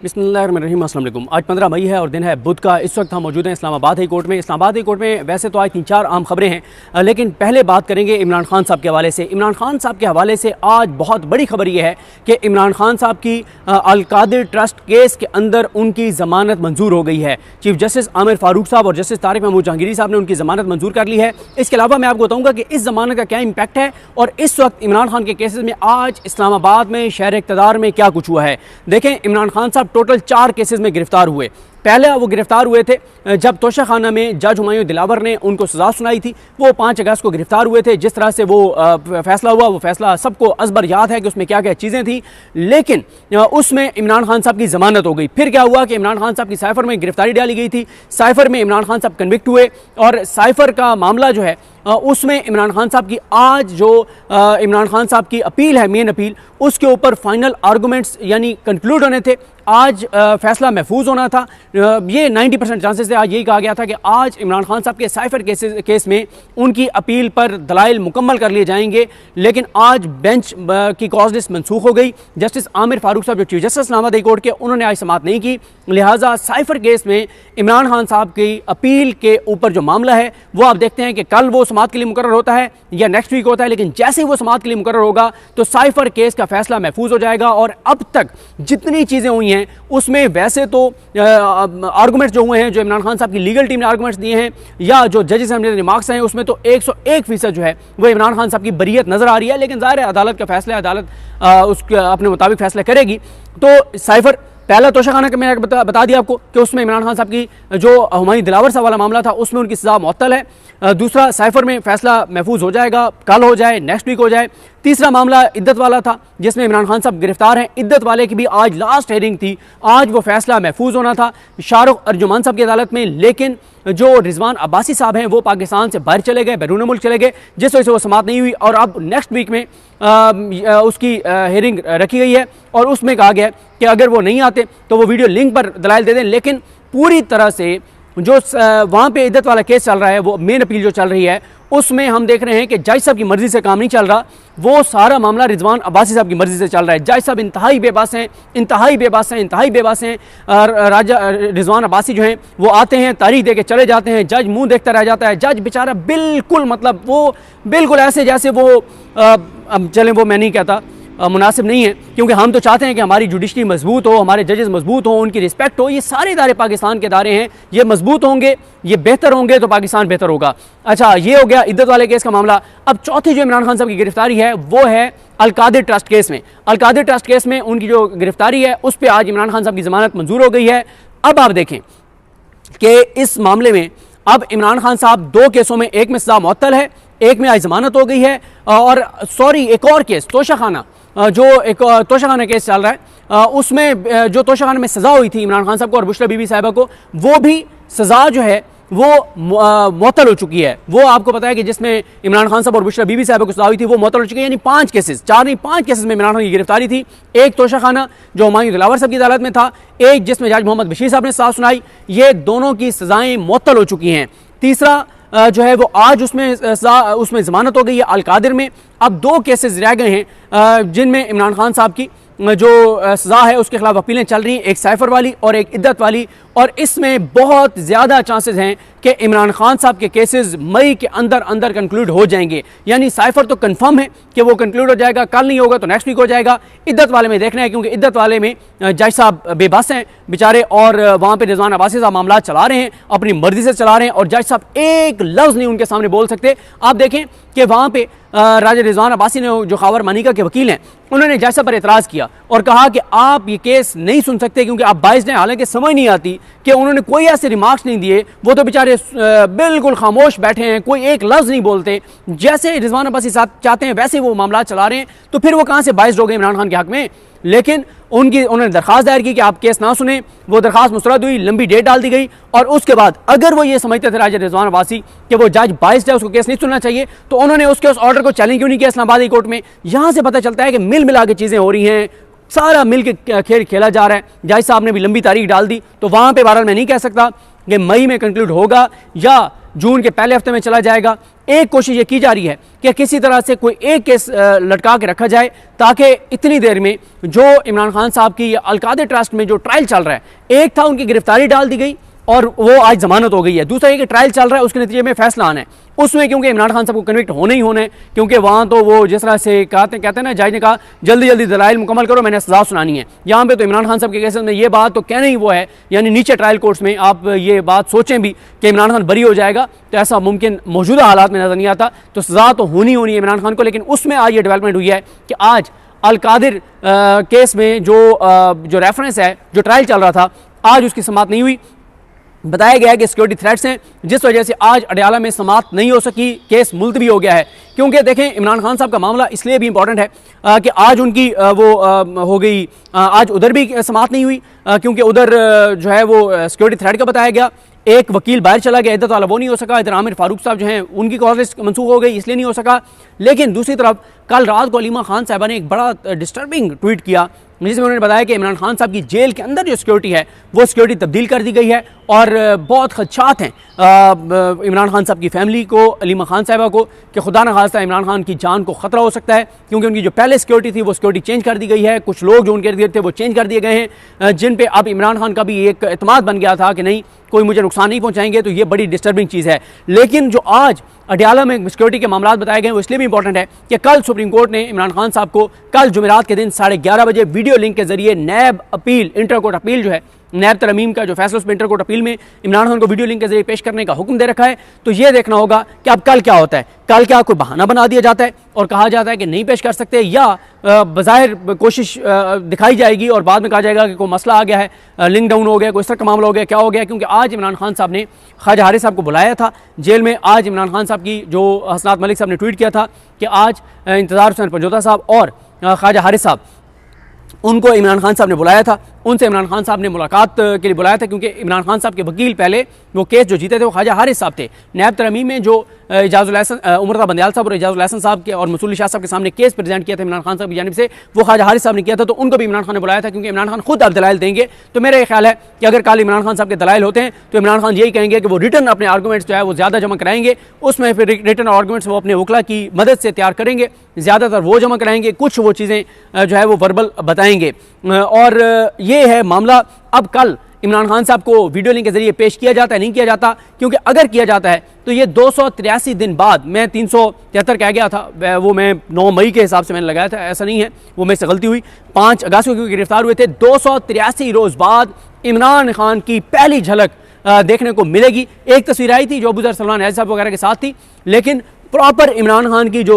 बिस्मिल्लाहिर्रहमानिर्रहीम। अस्सलाम वालेकुम। आज 15 मई है और दिन है बुध का। इस वक्त हम मौजूद हैं इस्लामाबाद हाई कोर्ट में। इस्लामाबाद हाई कोर्ट में वैसे तो आज 3-4 आम खबरें हैं, लेकिन पहले बात करेंगे इमरान खान साहब के हवाले से। इमरान खान साहब के हवाले से आज बहुत बड़ी खबर यह है कि इमरान खान साहब की अल-कादिर ट्रस्ट केस के अंदर उनकी ज़मानत मंजूर हो गई है। चीफ जस्टिस आमिर फारूक साहब और जस्टिस तारिक महमूद जहांगीरी साहब ने उनकी ज़मानत मंजूर कर ली है। इसके अलावा मैं आपको बताऊँगा कि इस ज़मानत का क्या इम्पैक्ट है और इस वक्त इमरान खान के केसेस में आज इस्लामाबाद में शहर इक़्तिदार में क्या कुछ हुआ है। देखें, इमरान खान साहब टोटल 4 केसेस में गिरफ्तार हुए। पहले वो गिरफ्तार हुए थे जब तोशाखाना में जज हुमायूं दिलावर ने उनको सज़ा सुनाई थी। वो 5 अगस्त को गिरफ्तार हुए थे। जिस तरह से वो फैसला हुआ, वो फैसला सबको अज़बर याद है कि उसमें क्या क्या चीज़ें थी, लेकिन उसमें इमरान खान साहब की ज़मानत हो गई। फिर क्या हुआ कि इमरान खान साहब की साइफर में गिरफ्तारी डाली गई थी। साइफर में इमरान खान साहब कन्विक्ट हुए और साइफर का मामला जो है उसमें इमरान खान साहब की आज जो इमरान खान साहब की अपील है, मेन अपील, उसके ऊपर फाइनल आर्गूमेंट्स यानी कंक्लूड होने थे। आज फैसला महफूज होना था। ये 90% चांसेस थे। आज यही कहा गया था कि आज इमरान खान साहब के साइफर केस में उनकी अपील पर दलाइल मुकम्मल कर लिए जाएंगे, लेकिन आज बेंच की कॉज लिस्ट मनसूख हो गई। जस्टिस आमिर फारूक साहब जो chief justice Islamabad high court के, उन्होंने आज समाअत नहीं की। लिहाजा साइफर केस में इमरान खान साहब की अपील के ऊपर जो मामला है वो आप देखते हैं कि कल वो समाअत के लिए मुकर्रर होता है या नेक्स्ट वीक होता है, लेकिन जैसे ही वो समाअत के लिए मुकर्रर होगा तो साइफर केस का फैसला महफूज हो जाएगा। और अब तक जितनी चीज़ें हुई हैं उसमें वैसे तो आर्गूमेंट्स जो हुए हैं, जो इमरान खान साहब की लीगल टीम ने आर्गूमेंट्स दिए हैं या जो जजेस ने रिमार्क्स हैं, उसमें तो 101% जो है वो इमरान खान साहब की बरीयत नजर आ रही है। लेकिन ज़ाहिर है अदालत का फैसला, अदालत उसके अपने मुताबिक फैसला करेगी। तो साइफर पहला तोशाखाना का मैंने बता दिया आपको कि उसमें इमरान खान साहब की जो हुमायूं दिलावर साहब वाला मामला था उसमें उनकी सज़ा मुअत्तल है। दूसरा, साइफर में फैसला महफूज हो जाएगा, कल हो जाए, नेक्स्ट वीक हो जाए। तीसरा मामला इद्दत वाला था जिसमें इमरान खान साहब गिरफ्तार हैं। इद्दत वाले की भी आज लास्ट हेयरिंग थी। आज वो फैसला महफूज होना था शाहरुख अर्जुमान साहब की अदालत में, लेकिन जो रिजवान अब्बासी साहब हैं वो पाकिस्तान से बाहर चले गए, बैरून मुल्क चले गए, जिस वजह से वो समाअत नहीं हुई। और अब नेक्स्ट वीक में उसकी हेयरिंग रखी गई है और उसमें कहा गया कि अगर वो नहीं आते तो वो वीडियो लिंक पर दलाइल दे दें। लेकिन पूरी तरह से जो वहाँ पे इद्दत वाला केस चल रहा है, वो मेन अपील जो चल रही है, उसमें हम देख रहे हैं कि जज साहब की मर्जी से काम नहीं चल रहा। वो सारा मामला रिजवान अब्बासी साहब की मर्जी से चल रहा है। जज साहब इंतहाई बेबस हैं, इंतहाई बेबस हैं, इंतहाई बेबस हैं। राजा रिजवान अब्बासी जो हैं वो आते हैं, तारीख दे के चले जाते हैं, जज मुंह देखता रह जाता है। जज बेचारा बिल्कुल, मतलब वो बिल्कुल ऐसे जैसे वो अब चलें, वो मैं नहीं कहता मुनासिब नहीं है, क्योंकि हम तो चाहते हैं कि हमारी जुडिशरी मजबूत हो, हमारे जजेस मजबूत हों, उनकी रिस्पेक्ट हो। ये सारे इदारे पाकिस्तान के इदारे हैं, ये मजबूत होंगे, ये बेहतर होंगे तो पाकिस्तान बेहतर होगा। अच्छा, ये हो गया इद्दत वाले केस का मामला। अब चौथी जो इमरान खान साहब की गिरफ्तारी है वो है अल-कादिर ट्रस्ट केस में। अल-कादिर ट्रस्ट केस में उनकी जो गिरफ्तारी है उस पर आज इमरान खान साहब की जमानत मंजूर हो गई है। अब आप देखें कि इस मामले में अब इमरान खान साहब 2 केसों में, एक में सजा मुअत्तल है, एक में आज जमानत हो गई है। और सॉरी, एक और केस तोशाखाना, जो एक तोशाखाना केस चल रहा है, उसमें जो तोशाखाना में सज़ा हुई थी इमरान खान साहब को और बुशरा बीबी साहिबा को, वो भी सज़ा जो है वो मुअत्तल हो चुकी है। वो आपको पता है कि जिसमें इमरान खान साहब और बुशरा बीबी साहिबा को सज़ा हुई थी वो मुअत्तल हो चुकी है। यानी 5 केसेस, 4 नहीं 5 केसेस में इमरान खान की गिरफ्तारी थी। एक तोशाखाना जो हुमायूं दिलावर साहब की अदालत में था, एक जिसमें जज मोहम्मद बशीर साहब ने सज़ा सुनाई। ये दोनों की सज़ाएँ मुअत्तल हो चुकी हैं। तीसरा जो है वो आज उसमें जमानत हो गई है अल-कादिर में। अब 2 केसेस रह गए हैं जिनमें इमरान खान साहब की जो सज़ा है उसके खिलाफ अपीलें चल रही हैं, एक साइफर वाली और एक इद्दत वाली। और इसमें बहुत ज़्यादा चांसेस हैं कि इमरान खान साहब के केसेस मई के अंदर अंदर कंक्लूड हो जाएंगे। यानी साइफर तो कंफर्म है कि वो कंक्लूड हो जाएगा, कल नहीं होगा तो नेक्स्ट वीक हो जाएगा। इद्दत वाले में देखना है, क्योंकि इद्दत वाले में जज साहब बेबस हैं बेचारे, और वहाँ पे रिजवान अब्बासी साहब मामला चला रहे हैं, अपनी मर्जी से चला रहे हैं, और जज साहब एक लफ्ज़ नहीं उनके सामने बोल सकते। आप देखें कि वहाँ पे राजा रिजवान अब्बासी ने, जो खावर मानिका के वकील हैं, उन्होंने जज साहब पर एतराज़ किया और कहा कि आप ये केस नहीं सुन सकते क्योंकि आप बाइस्ड हैं। हालांकि समझ नहीं आती कि उन्होंने कोई ऐसे रिमार्क्स नहीं दिए, वो तो बेचारे बिल्कुल खामोश बैठे हैं, कोई एक लफ्ज़ नहीं बोलते। जैसे रिजवान अब्बासी साहब चाहते हैं वैसे वो मामला चला रहे हैं, तो फिर वो कहाँ से बाइस्ड हो गए इमरान खान के हक़ में। लेकिन उन्होंने दरख्वास्त दायर की कि आप केस ना सुने, वो दरख्वास्त मुस्तरद हुई, लंबी डेट डाल दी गई। और उसके बाद अगर वो ये समझते थे राजा रिजवान अब्बासी कि वो जज बाइस्ड है, उसको केस नहीं सुनना चाहिए, तो उन्होंने उस ऑर्डर को चैलेंज क्यों नहीं किया इस्लामाबाद हाई कोर्ट में। यहाँ से पता चलता है कि मिल मिला के चीज़ें हो रही हैं, सारा मिल के खेल खेला जा रहा है। जज साहब ने भी लंबी तारीख डाल दी, तो वहाँ पर बहरहाल मैं नहीं कह सकता कि मई में कंक्लूड होगा या जून के पहले हफ्ते में चला जाएगा। एक कोशिश ये की जा रही है कि किसी तरह से कोई एक केस लटका के रखा जाए, ताकि इतनी देर में जो इमरान खान साहब की अलकादर ट्रस्ट में जो ट्रायल चल रहा है, एक था उनकी गिरफ्तारी डाल दी गई और वो आज जमानत हो गई है, दूसरा ये कि ट्रायल चल रहा है, उसके नतीजे में फैसला आना है उसमें, क्योंकि इमरान खान साहब को कन्विक्ट होने ही होना है, क्योंकि वहाँ तो वो जिस तरह से कहते हैं ना, जज ने कहा जल्दी जल्दी दलाइल मुकम्मल करो, मैंने सजा सुनानी है। यहाँ पे तो इमरान खान साहब के केस में ये बात तो कहना ही वो है, यानी नीचे ट्रायल कोर्ट्स में आप ये बात सोचें भी कि इमरान खान बरी हो जाएगा तो ऐसा मुमकिन मौजूदा हालात में नजर नहीं आता, तो सजा तो होनी है इमरान खान को। लेकिन उसमें आज ये डेवलपमेंट हुई है कि आज अलकादिर केस में जो रेफरेंस है, जो ट्रायल चल रहा था, आज उसकी समाअत नहीं हुई। बताया गया है कि सिक्योरिटी थ्रेट्स हैं, जिस वजह से आज अडयाला में समाअत नहीं हो सकी, केस मुलतवी हो गया है। क्योंकि देखें, इमरान खान साहब का मामला इसलिए भी इंपॉर्टेंट है कि आज उनकी हो गई, आज उधर भी समाअत नहीं हुई, क्योंकि उधर जो है वो सिक्योरिटी थ्रेट का बताया गया, एक वकील बाहर चला गया, इधर वाला वो नहीं हो सका, इधर आमिर फारूक साहब जो हैं उनकी कॉज लिस्ट मनसूख हो गई, इसलिए नहीं हो सका। लेकिन दूसरी तरफ कल रात को अलीमा खान साहबा ने एक बड़ा डिस्टर्बिंग ट्वीट किया, जिसमें उन्होंने बताया कि इमरान खान साहब की जेल के अंदर जो सिक्योरिटी है वो सिक्योरिटी तब्दील कर दी गई है और बहुत खदशात हैं इमरान खान साहब की फैमिली को, अलीमा खान साहबा को, कि खुदा न खास्ता इमरान खान की जान को ख़तरा हो सकता है, क्योंकि उनकी जो पहले सिक्योरिटी थी वो सिक्योरिटी चेंज कर दी गई है, कुछ लोग जो उनके इर्द गिर्द थे वो चेंज कर दिए गए हैं, जिन पे अब इमरान खान का भी एक एतमाद बन गया था कि नहीं, कोई मुझे नुकसान नहीं पहुंचाएंगे। तो ये बड़ी डिस्टर्बिंग चीज़ है। लेकिन जो आज अडयाला में सिक्योरिटी के मामला बताए गए वो इसलिए भी इंपॉर्टेंट है कि कल सुप्रीम कोर्ट ने इमरान खान साहब को कल जुमेरात के दिन 11:30 बजे वीडियो लिंक के जरिए नैब अपील, इंटर कोर्ट अपील जो है, नैब तरमीम का जो फैसला उस पर इंटर कोर्ट अपील में इमरान खान को वीडियो लिंक के जरिए पेश करने का हुक्म दे रखा है। तो ये देखना होगा कि अब कल क्या होता है, कल क्या कोई बहाना बना दिया जाता है और कहा जाता है कि नहीं पेश कर सकते, या बज़ाहिर कोशिश दिखाई जाएगी और बाद में कहा जाएगा कि कोई मसला आ गया है, लिंक डाउन हो गया, कोई इस तरह का मामला हो गया, क्या हो गया। क्योंकि आज इमरान खान साहब ने ख्वाजा हारिस साहब को बुलाया था जेल में। आज इमरान खान साहब की जो हसनात मलिक साहब ने ट्वीट किया था कि आज इंतज़ार हुसैन पंजोता साहब और ख्वाजा हारिस साहब, उनको इमरान खान साहब ने बुलाया था, उनसे इमरान खान साहब ने मुलाकात के लिए बुलाया था, क्योंकि इमरान खान साहब के वकील पहले वो केस जो जीते थे वो ख्वाजा हारिस साहब थे। नैब तरमीम में जो इजाजुल हसन, उमर बंदयाल साहब और इजाजुल हसन साहब के और मसूल शाह साहब के सामने केस प्रेजेंट किया था इमरान खान साहब की जानिब से, वो ख्वाजा हारिस साहब ने किया था, तो उनको भी इमरान खान ने बुलाया था, क्योंकि इमरान खान खुद अब दलाइल देंगे। तो मेरा ये ख्याल है कि अगर कल इमरान खान साहब के दलाइल होते हैं तो इमरान खान यही कहेंगे कि वो रिटर्न अपने आर्गूमेंट्स जो है वो ज़्यादा जमा कराएंगे, उसमें फिर रिटर्न आर्गूमेंट्स वो अपने वकला की मदद से तैयार करेंगे, ज़्यादातर वो जमा कराएंगे, कुछ वो चीज़ें जो है वो वर्बल बताएंगे। और ये है मामला। अब कल इमरान खान साहब को वीडियो लिंक के जरिए पेश किया जाता है, नहीं किया जाता, क्योंकि अगर किया जाता है तो ये 283 दिन बाद, मैं 373 कह गया था, वो मैं 9 मई के हिसाब से मैंने लगाया था, ऐसा नहीं है, वो मेरे से गलती हुई, 5 अगस्त को क्योंकि गिरफ्तार हुए थे। 283 रोज़ बाद इमरान खान की पहली झलक देखने को मिलेगी। एक तस्वीर आई थी जो अबू ज़र सलमान साहब वगैरह के साथ थी, लेकिन प्रॉपर इमरान खान की जो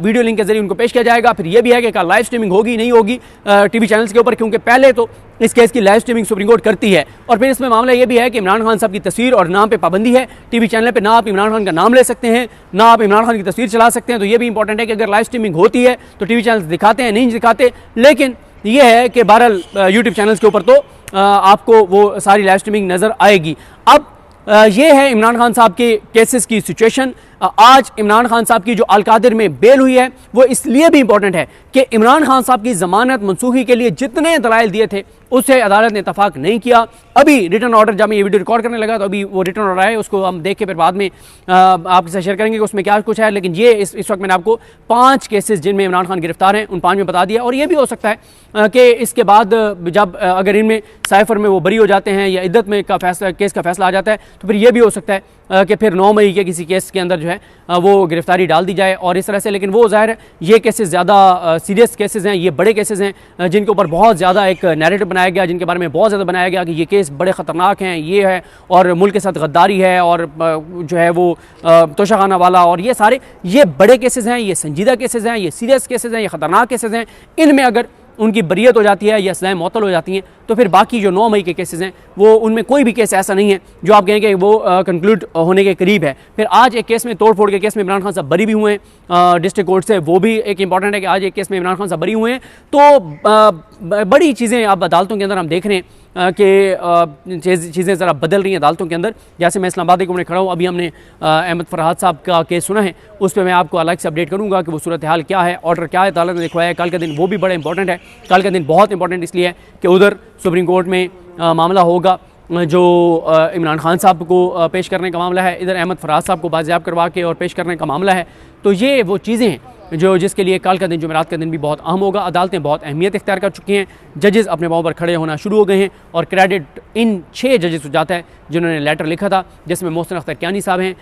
वीडियो लिंक के जरिए उनको पेश किया जाएगा। फिर यह भी है कि कल लाइव स्ट्रीमिंग होगी नहीं होगी टीवी चैनल्स के ऊपर, क्योंकि पहले तो इस केस की लाइव स्ट्रीमिंग सुप्रीम कोर्ट करती है, और फिर इसमें मामला यह भी है कि इमरान खान साहब की तस्वीर और नाम पे पाबंदी है। टीवी चैनल पे ना आप इमरान खान का नाम ले सकते हैं, ना आप इमरान खान की तस्वीर चला सकते हैं। तो ये भी इंपॉर्टेंट है कि अगर लाइव स्ट्रीमिंग होती है तो टीवी चैनल दिखाते हैं, नहीं दिखाते। लेकिन यह है कि बहरहाल यूट्यूब चैनल्स के ऊपर तो आपको वो सारी लाइव स्ट्रीमिंग नज़र आएगी। अब ये है इमरान खान साहब के केसेस की सिचुएशन। आज इमरान खान साहब की जो अलकादिर में बेल हुई है वो इसलिए भी इंपॉर्टेंट है कि इमरान खान साहब की जमानत मनसूखी के लिए जितने दलाइल दिए थे उससे अदालत ने इतफाक नहीं किया। अभी रिटर्न ऑर्डर, जब मैं ये वीडियो रिकॉर्ड करने लगा तो अभी वो रिटर्न ऑर्डर आए, उसको हम देख के फिर बाद में आपके साथ शेयर करेंगे कि उसमें क्या कुछ है। लेकिन ये इस वक्त मैंने आपको 5 केसेस जिनमें इमरान खान गिरफ्तार हैं उन 5 में बता दिया। और ये भी हो सकता है कि इसके बाद जब अगर इनमें साइफर में वो बरी हो जाते हैं या इद्दत में केस का फैसला आ जाता है तो फिर ये भी हो सकता है कि फिर 9 मई के किसी केस के अंदर जो है वो गिरफ्तारी डाल दी जाए और इस तरह से। लेकिन वो ज़ाहिर है ये केसेस ज़्यादा सीरियस केसेस हैं, ये बड़े केसेस हैं जिनके ऊपर बहुत ज़्यादा एक नैरेटिव बनाया गया, जिनके बारे में बहुत ज़्यादा बनाया गया कि ये केस बड़े ख़तरनाक हैं, ये है और मुल्क के साथ गद्दारी है और जो है वो तोशाखाना वाला, और ये सारे ये बड़े केसेस हैं, ये संजीदा केसेस हैं, ये सीरियस केसेस हैं, ये ख़तरनाक केसेस हैं। इनमें अगर उनकी बरियत हो जाती है या सज़ाएं मौतल हो जाती हैं तो फिर बाकी जो 9 मई के केसेस हैं वो उनमें कोई भी केस ऐसा नहीं है जो आप कहेंगे वो कंक्लूड होने के करीब है। फिर आज एक केस में, तोड़ फोड़ के केस में इमरान खान साहब बरी भी हुए हैं डिस्ट्रिक्ट कोर्ट से, वो भी एक इंपॉर्टेंट है कि आज एक केस में इमरान खान साहब बरी हुए हैं। तो बड़ी चीज़ें आप अदालतों के अंदर हम देख रहे हैं कि चीज़ें ज़रा बदल रही हैं अदालतों के अंदर। जैसे मैं इस्लामाबाद के खड़ा हूँ, अभी हमने अहमद फरहाद साहब का केस सुना है, उस पर मैं आपको अलग से अपडेट करूँगा कि वो सूरत हाल क्या है, ऑर्डर क्या है, अदालत ने लिखवाया है। कल का दिन वो भी बड़ा इंपॉर्टेंट है। कल का दिन बहुत इंपॉर्टेंट इसलिए है कि उधर सुप्रीम कोर्ट में मामला होगा जो इमरान खान साहब को पेश करने का मामला है, इधर अहमद फराज साहब को बाजियाब करवा के और पेश करने का मामला है। तो ये वो चीज़ें हैं जो जिसके लिए कल का दिन जुमेरात का दिन भी बहुत अहम होगा। अदालतें बहुत अहमियत इख्तियार कर चुकी हैं, जजेस अपने पाँव पर खड़े होना शुरू हो गए हैं और क्रेडिट इन 6 जजेस को जाता है जिन्होंने लेटर लिखा था, जिसमें मोहसिन अख्तर कियानी साहब हैं,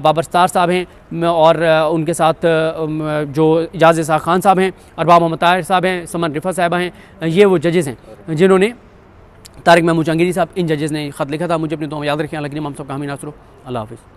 बाबर सत्तार साहब हैं और उनके साथ जो इजाज़ इसाक खान साहब हैं, अरबाब मोहम्मद ताहिर साहब हैं, समन रिफा साहबा हैं। ये वो जजेस हैं जिन्होंने, तारिक महमूद जहांगीरी साहब, इन जजेस ने ख़त लिखा था। मुझे अपनी दुआ में याद रखें। अल्लाह हम सबका हामी नासरो। अल्लाह हाफ़िज़।